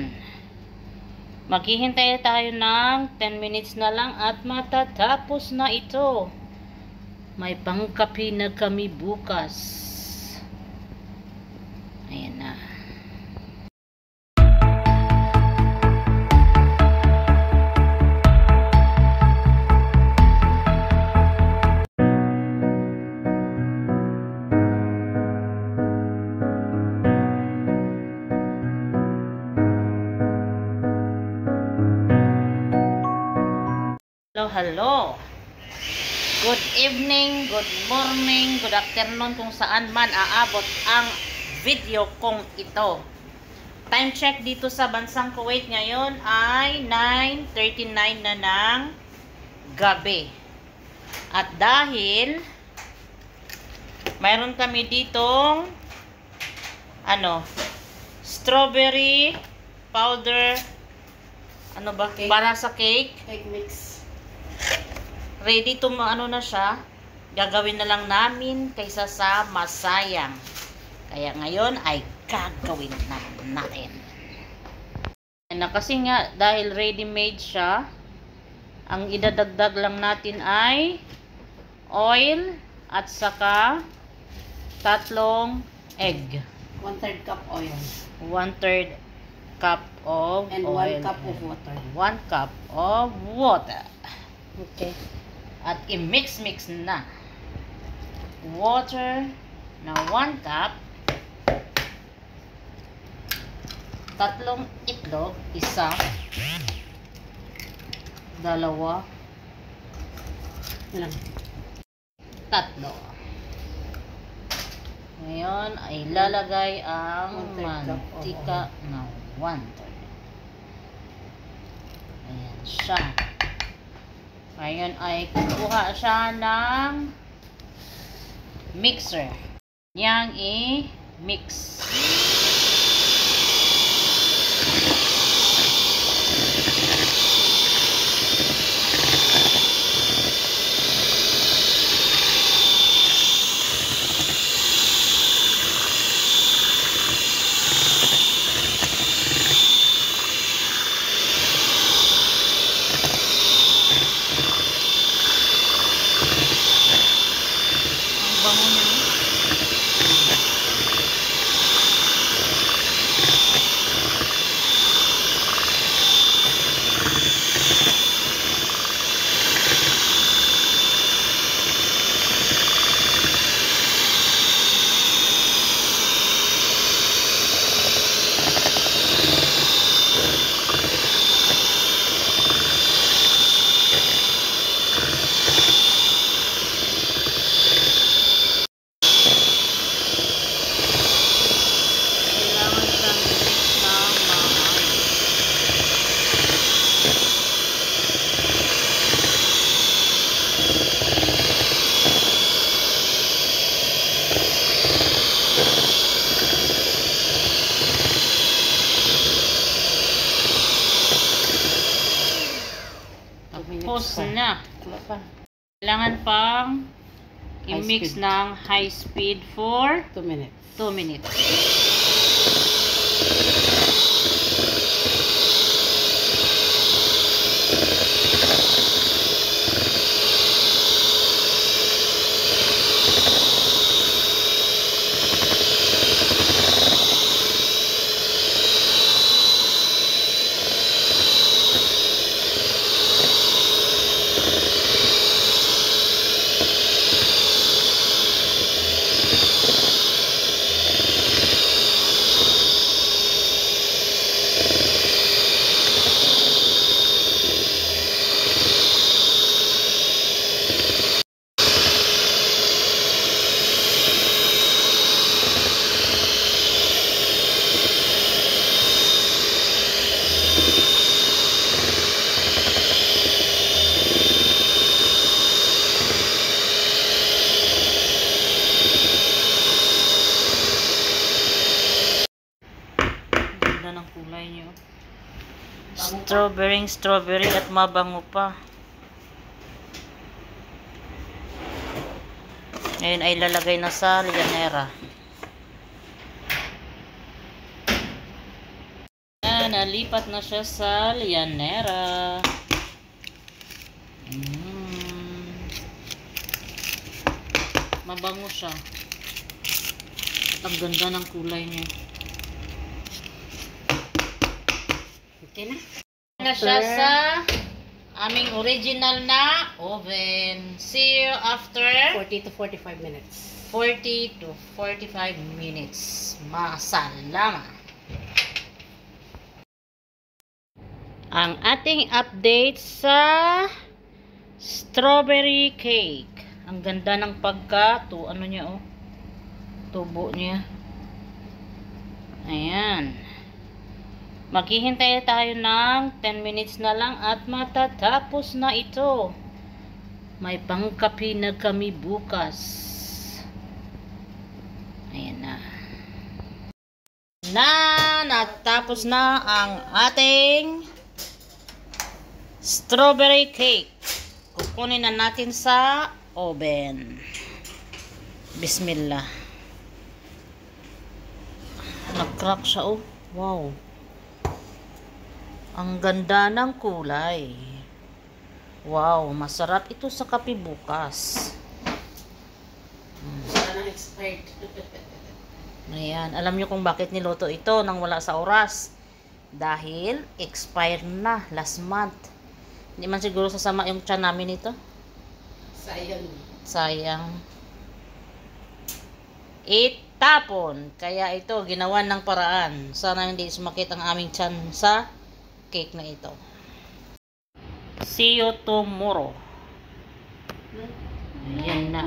Ayan. Maghihintay tayo ng 10 minutes na lang at matatapos na ito. May pangkapi na kami bukas. Ayan na. Hello. Good evening, good morning, good afternoon kung saan man aabot ang video kong ito. Time check dito sa bansang Kuwait ngayon ay 9:39 na ng gabi. At dahil mayroon kami ditong strawberry powder Cake. Para sa cake Mix. ready to na siya. Gagawin na lang namin kaysa sa masayang. Kaya ngayon ay gagawin na natin. Kasi nga dahil ready made siya, ang idadagdag lang natin ay oil at saka 3 egg. 1/3 cup oil. 1/3 cup of and oil. 1 cup of water. 1 cup of water. Okay. At i-mix na. Water na 1 cup. 3 itlog, 1, 2, Ilan? 3. Ngayon ay lalagay ang 1/3 cup of mantika na 1/3. Ayan siya. Ngayon ay kukuha siya ng mixer. Yang i-mix. Bango niya. Tapos na. Kailangan pang i-mix ng high speed for 2 minutes. 2 minutes. Ganda ng kulay niyo. Strawberry at mabango pa. Ngayon ay lalagay na sa llanera. Ayan, nalipat na siya sa lianera. Mabango siya. At ang ganda ng kulay niya. Okay na. Na siya sa aming original na oven. See you after 40 to 45 minutes. 40 to 45 minutes. Masalama. Ang ating update sa strawberry cake. Ang ganda ng ano niya, oh. Tubo niya. Ayan. Maghihintay tayo ng 10 minutes na lang at matatapos na ito. May pangkapi na kami bukas. Ayan na. Natapos na ang ating strawberry cake. Kukunin na natin sa oven. Bismillah. Nag-crack siya, oh. Wow. Ang ganda ng kulay. Wow, masarap ito sa kape bukas. Sana expired. Ayan, alam nyo kung bakit niluto ito nang wala sa oras. Dahil expired na last month. Hindi man siguro sasama yung tiyan namin ito. Sayang. Sayang. Itapon. Kaya ito, ginawan ng paraan. Sana hindi sumakit ang aming tiyan sa cake na ito. See you tomorrow. Ayan na.